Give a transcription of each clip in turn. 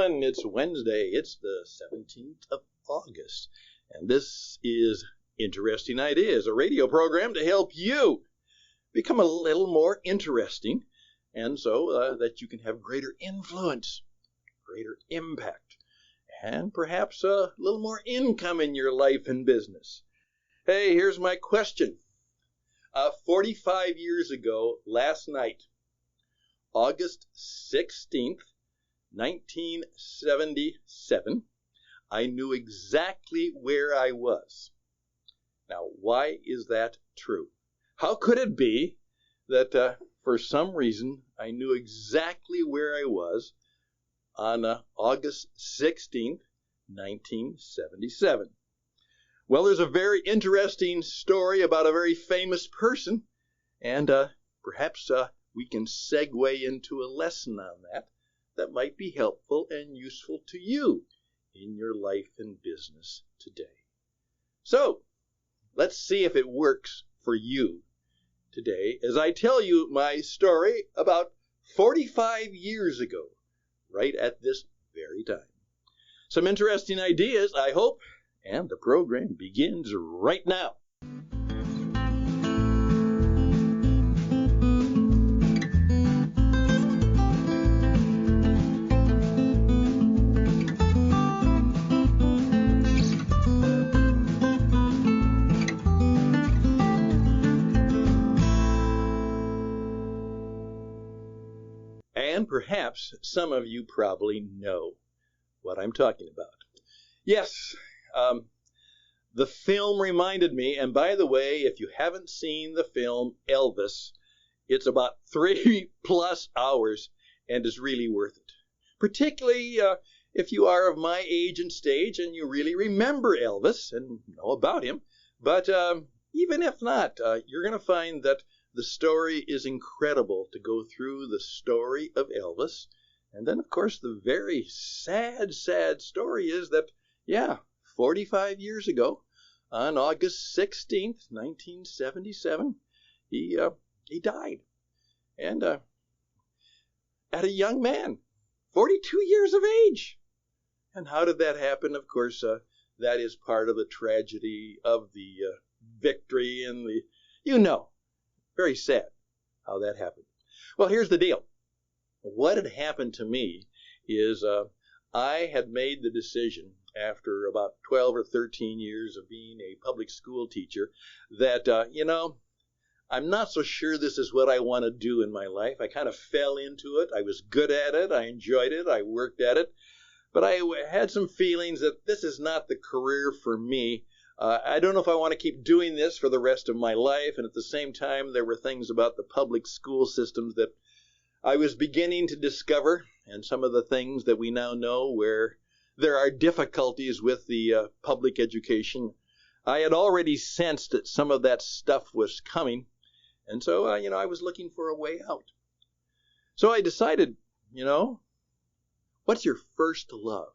gentlemen, it's Wednesday. It's the 17th of August. And this is Interesting Ideas, a radio program to help you become a little more interesting, and so that you can have greater influence, greater impact, and perhaps a little more income in your life and business. Hey, here's my question. 45 years ago, last night, August 16th, 1977, I knew exactly where I was. Now, why is that true? How could it be that for some reason I knew exactly where I was on August 16th, 1977? Well, there's a very interesting story about a very famous person, and perhaps we can segue into a lesson on that might be helpful and useful to you in your life and business today. So, let's see if it works for you today as I tell you my story about 45 years ago, right at this very time. Some interesting ideas, I hope, and the program begins right now. And perhaps some of you probably know what I'm talking about. Yes, the film reminded me, and by the way, if you haven't seen the film Elvis, it's about 3+ hours and is really worth it. Particularly if you are of my age and stage and you really remember Elvis and know about him. But even if not, you're going to find that the story is incredible to go through the story of Elvis. And then, of course, the very sad story is that, 45 years ago, on August 16th, 1977, he died. And at a young man, 42 years of age. And how did that happen? Of course, that is part of the tragedy of the victory and very sad how that happened. Well, here's the deal. What had happened to me is I had made the decision after about 12 or 13 years of being a public school teacher that, I'm not so sure this is what I want to do in my life. I kind of fell into it. I was good at it. I enjoyed it. I worked at it. But I had some feelings that this is not the career for me. I don't know if I want to keep doing this for the rest of my life. And at the same time, there were things about the public school systems that I was beginning to discover, and some of the things that we now know where there are difficulties with the public education. I had already sensed that some of that stuff was coming. And so, I was looking for a way out. So I decided, what's your first love?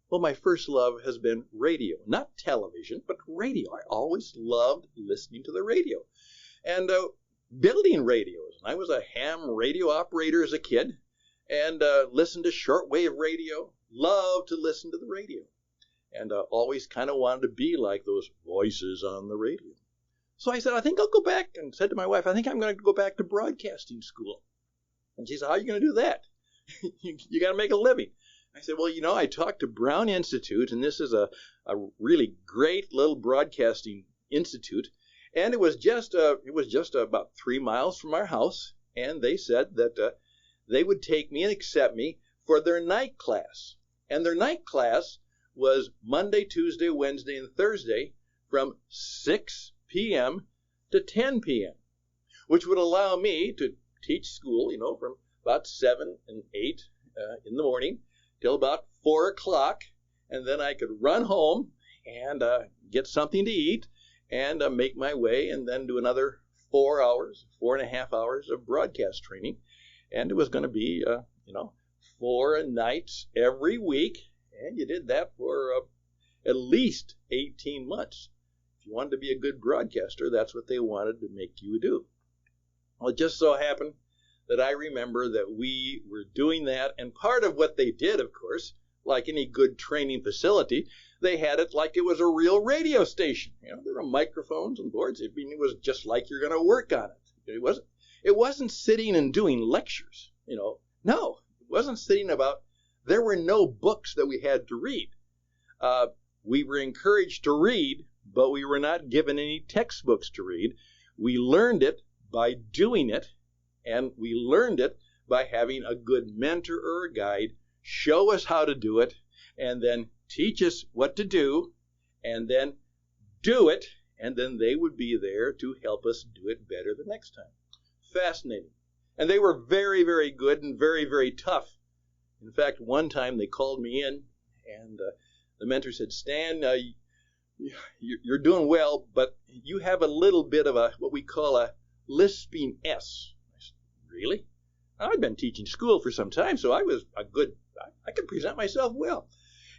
Well, my first love has been radio, not television, but radio. I always loved listening to the radio and building radios. I was a ham radio operator as a kid and listened to shortwave radio, loved to listen to the radio, and always kind of wanted to be like those voices on the radio. So I said, I think I'll go back, and said to my wife, I think I'm going to go back to broadcasting school. And she said, how are you going to do that? You got to make a living. I said, well, I talked to Brown Institute, and this is a really great little broadcasting institute, and it was just about 3 miles from our house, and they said that they would take me and accept me for their night class, and their night class was Monday, Tuesday, Wednesday, and Thursday from 6 p.m. to 10 p.m., which would allow me to teach school, from about 7 and 8 in the morning till about 4 o'clock, and then I could run home and get something to eat and make my way and then do another 4.5 hours of broadcast training. And it was going to be, 4 nights every week, and you did that for at least 18 months. If you wanted to be a good broadcaster, that's what they wanted to make you do. Well, it just so happened that I remember that we were doing that, and part of what they did, of course, like any good training facility, they had it like it was a real radio station. There were microphones and boards. It was just like you're going to work on it. It wasn't sitting and doing lectures. No, it wasn't sitting about. There were no books that we had to read. We were encouraged to read, but we were not given any textbooks to read. We learned it by doing it, and we learned it by having a good mentor or a guide show us how to do it, and then teach us what to do, and then do it, and then they would be there to help us do it better the next time. Fascinating. And they were very, very good and very, very tough. In fact, one time they called me in, and the mentor said, Stan, you're doing well, but you have a little bit of what we call a lisping S. I said, really? I'd been teaching school for some time, so I could present myself well.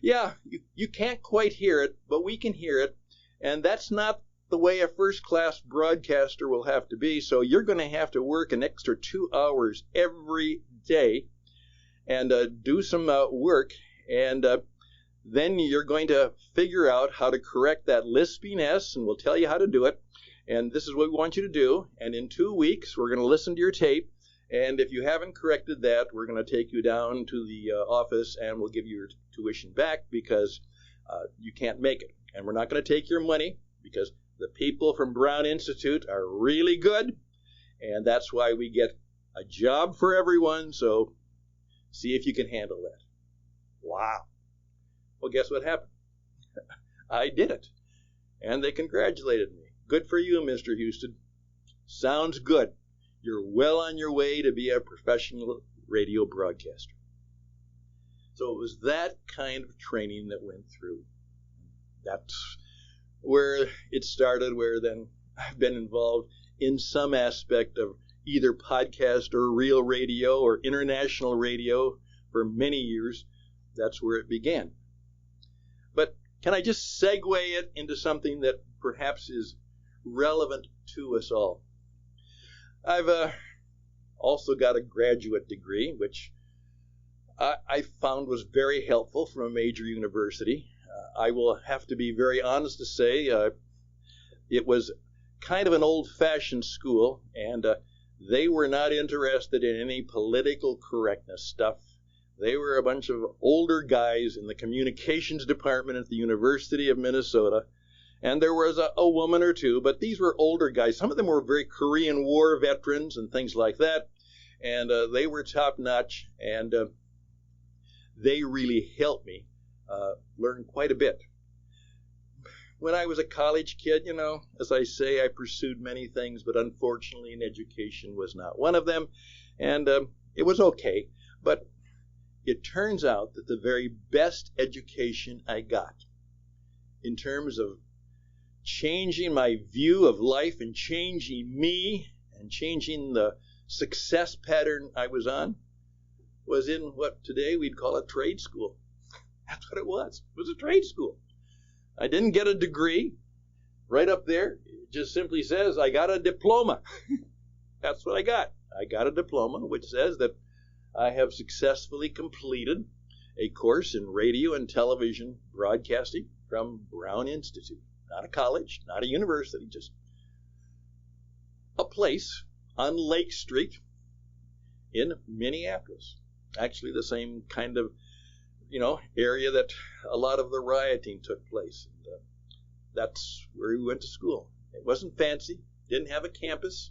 Yeah, you can't quite hear it, but we can hear it, and that's not the way a first-class broadcaster will have to be, so you're going to have to work an extra 2 hours every day and do some work, and then you're going to figure out how to correct that lisping S, and we'll tell you how to do it, and this is what we want you to do, and in 2 weeks, we're going to listen to your tape, and if you haven't corrected that, we're going to take you down to the office, and we'll give you your tuition back because you can't make it, and we're not going to take your money because the people from Brown Institute are really good, and that's why we get a job for everyone, so see if you can handle that. Wow. Well, guess what happened? I did it, and they congratulated me. Good for you, Mr. Houston. Sounds good. You're well on your way to be a professional radio broadcaster. So it was that kind of training that went through. That's where it started, where then I've been involved in some aspect of either podcast or real radio or international radio for many years. That's where it began. But can I just segue it into something that perhaps is relevant to us all? I've also got a graduate degree, which I found was very helpful from a major university. I will have to be very honest to say it was kind of an old-fashioned school, and they were not interested in any political correctness stuff. They were a bunch of older guys in the communications department at the University of Minnesota, and there was a woman or two, but these were older guys. Some of them were very Korean War veterans and things like that, and they were top-notch, and they really helped me learn quite a bit. When I was a college kid, as I say, I pursued many things, but unfortunately, education was not one of them, and it was okay. But it turns out that the very best education I got in terms of changing my view of life and changing me and changing the success pattern I was on was in what today we'd call a trade school. That's what it was. It was a trade school. I didn't get a degree. Right up there, it just simply says I got a diploma. That's what I got. I got a diploma, which says that I have successfully completed a course in radio and television broadcasting from Brown Institute. Not a college, not a university, just a place on Lake Street in Minneapolis. Actually, the same kind of, area that a lot of the rioting took place. And, that's where we went to school. It wasn't fancy, didn't have a campus.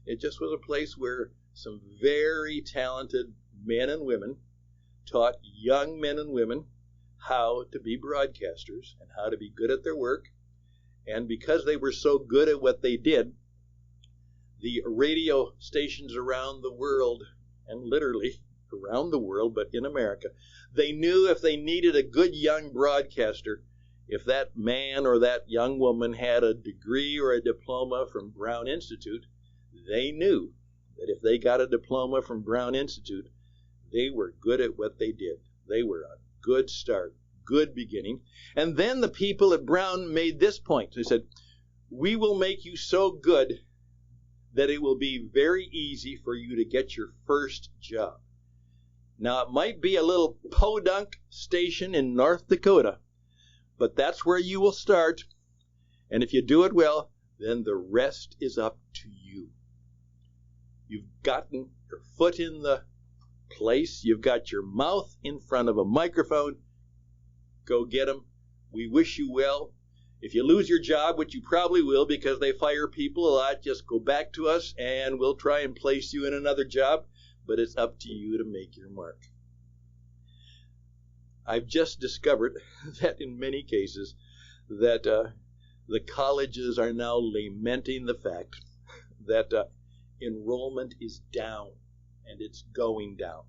It just was a place where some very talented men and women taught young men and women how to be broadcasters and how to be good at their work. And because they were so good at what they did, the radio stations around the world, and literally around the world, but in America, they knew if they needed a good young broadcaster, if that man or that young woman had a degree or a diploma from Brown Institute, they knew that if they got a diploma from Brown Institute, they were good at what they did. They were a good start, good beginning. And then the people at Brown made this point. They said, we will make you so good that it will be very easy for you to get your first job. Now, it might be a little podunk station in North Dakota, but that's where you will start. And if you do it well, then the rest is up to you. You've gotten your foot in the place. You've got your mouth in front of a microphone. Go get them. We wish you well. If you lose your job, which you probably will because they fire people a lot, just go back to us and we'll try and place you in another job. But it's up to you to make your mark. I've just discovered that in many cases that the colleges are now lamenting the fact that enrollment is down, and it's going down.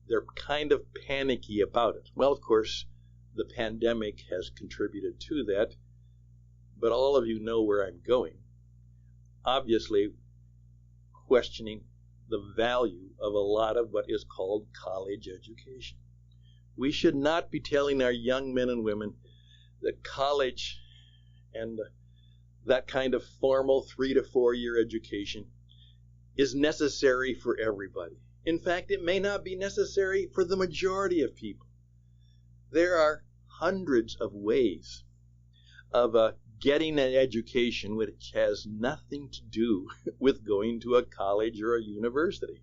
They're kind of panicky about it. Well, of course, the pandemic has contributed to that, but all of you know where I'm going. Obviously, questioning the value of a lot of what is called college education. We should not be telling our young men and women that college and that kind of formal 3 to 4 year education is necessary for everybody. In fact, it may not be necessary for the majority of people. There are hundreds of ways of getting an education which has nothing to do with going to a college or a university.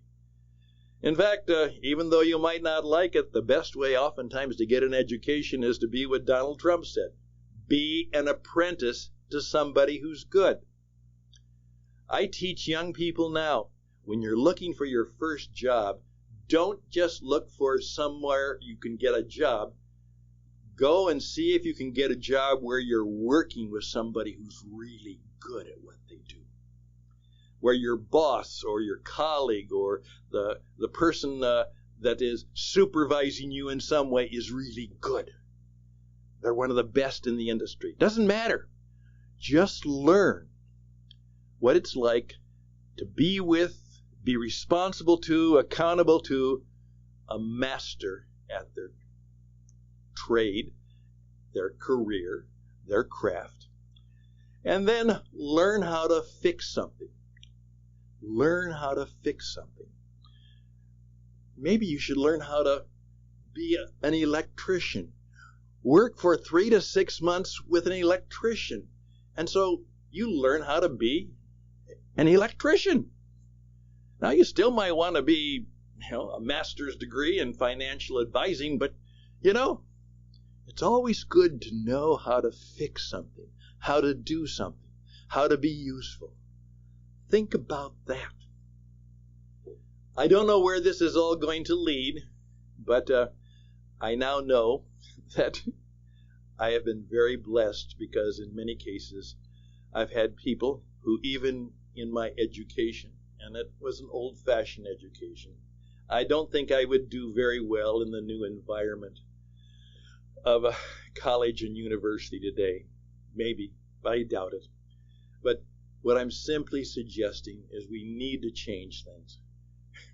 In fact, even though you might not like it, the best way oftentimes to get an education is to be what Donald Trump said. Be an apprentice to somebody who's good. I teach young people now, when you're looking for your first job, don't just look for somewhere you can get a job. Go and see if you can get a job where you're working with somebody who's really good at what they do. Where your boss or your colleague or the person that is supervising you in some way is really good. They're one of the best in the industry. Doesn't matter. Just learn what it's like to be with, be responsible to, accountable to a master at their trade, their career, their craft. And then learn how to fix something. Learn how to fix something. Maybe you should learn how to be an electrician. Work for 3 to 6 months with an electrician. And so you learn how to be an electrician. Now, you still might want to be, a master's degree in financial advising, but, it's always good to know how to fix something, how to do something, how to be useful. Think about that. I don't know where this is all going to lead, but I now know that I have been very blessed because in many cases I've had people who, even in my education, and it was an old-fashioned education, I don't think I would do very well in the new environment of a college and university today. Maybe, but I doubt it. But what I'm simply suggesting is we need to change things.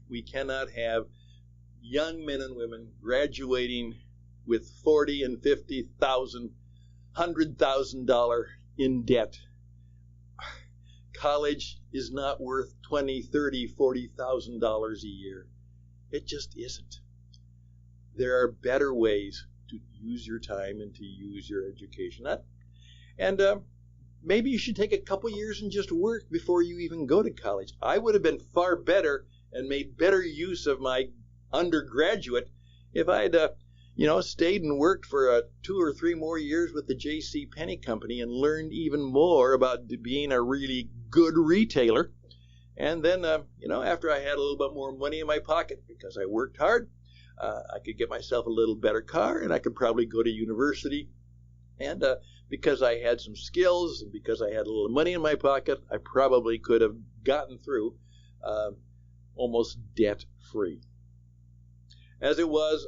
We cannot have young men and women graduating with $40,000 and $50,000, $100,000 in debt. College is not worth $20,000, $30,000, $40,000 a year. It just isn't. There are better ways to use your time and to use your education. Maybe you should take a couple years and just work before you even go to college. I would have been far better and made better use of my undergraduate if I had stayed and worked for 2 or 3 more years with the J.C. Penney Company and learned even more about being a really good retailer. And then, after I had a little bit more money in my pocket because I worked hard, I could get myself a little better car and I could probably go to university. And because I had some skills and because I had a little money in my pocket, I probably could have gotten through almost debt-free. As it was,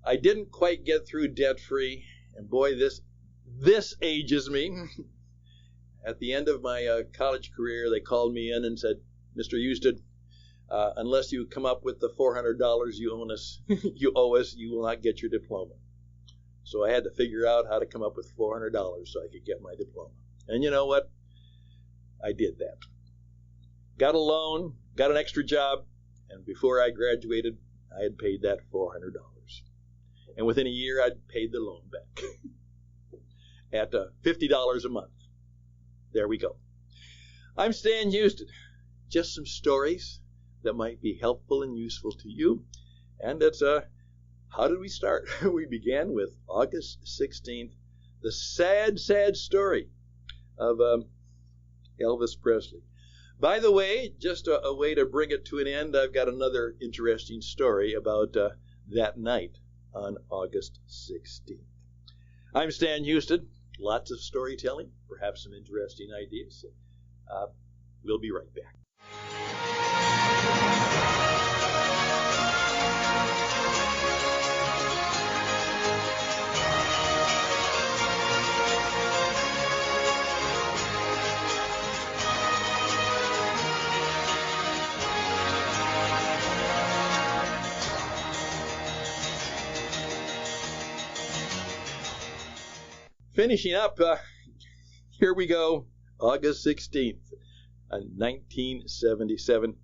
I didn't quite get through debt-free, and boy, this ages me. At the end of my college career, they called me in and said, Mr. Husted, unless you come up with the $400 you owe us, you will not get your diploma. So I had to figure out how to come up with $400 so I could get my diploma. And you know what? I did that. Got a loan, got an extra job, And before I graduated, I had paid that $400. And within a year, I'd paid the loan back at $50 a month. There we go. I'm Stan Houston. Just some stories that might be helpful and useful to you. And it's how did we start? We began with August 16th, the sad, sad story of Elvis Presley. By the way, just a way to bring it to an end, I've got another interesting story about that night on August 16th. I'm Stan Houston. Lots of storytelling, perhaps some interesting ideas. We'll be right back. Finishing up, here we go, August 16th, 1977.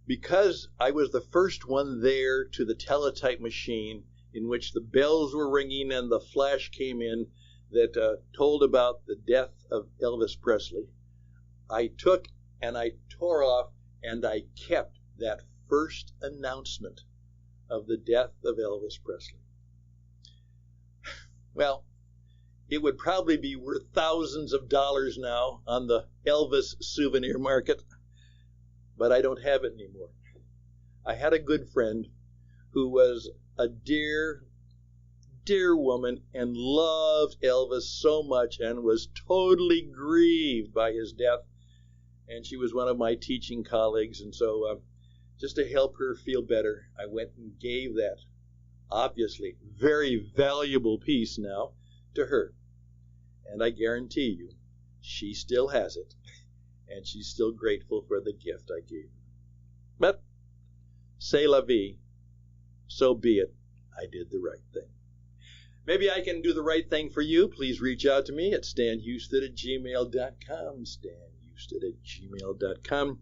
Because I was the first one there to the teletype machine in which the bells were ringing and the flash came in that told about the death of Elvis Presley, I took and I tore off and I kept that first announcement of the death of Elvis Presley. Well, it would probably be worth thousands of dollars now on the Elvis souvenir market, but I don't have it anymore. I had a good friend who was a dear, dear woman and loved Elvis so much and was totally grieved by his death. And she was one of my teaching colleagues, and so just to help her feel better, I went and gave that obviously very valuable piece now to her. And I guarantee you, she still has it, and she's still grateful for the gift I gave her. But, c'est la vie, so be it, I did the right thing. Maybe I can do the right thing for you. Please reach out to me at stanhouston@gmail.com, stanhouston@gmail.com.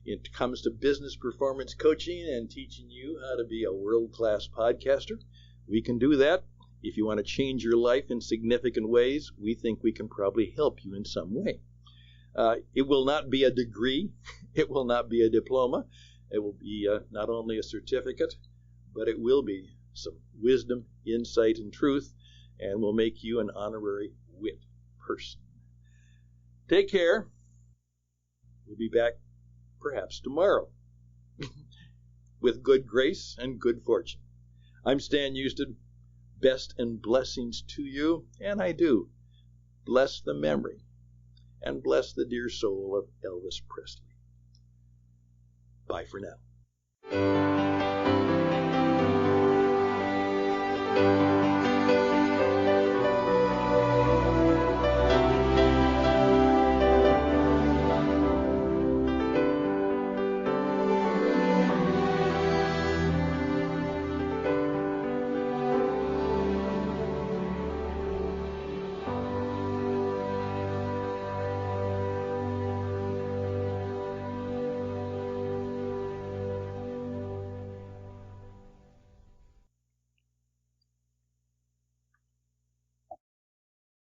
It comes to business performance coaching and teaching you how to be a world-class podcaster. We can do that. If you want to change your life in significant ways, we think we can probably help you in some way. It will not be a degree. It will not be a diploma. It will be not only a certificate, but it will be some wisdom, insight, and truth, and will make you an honorary wit person. Take care. We'll be back perhaps tomorrow with good grace and good fortune. I'm Stan Houston. Best and blessings to you, and I do. Bless the memory and bless the dear soul of Elvis Presley. Bye for now.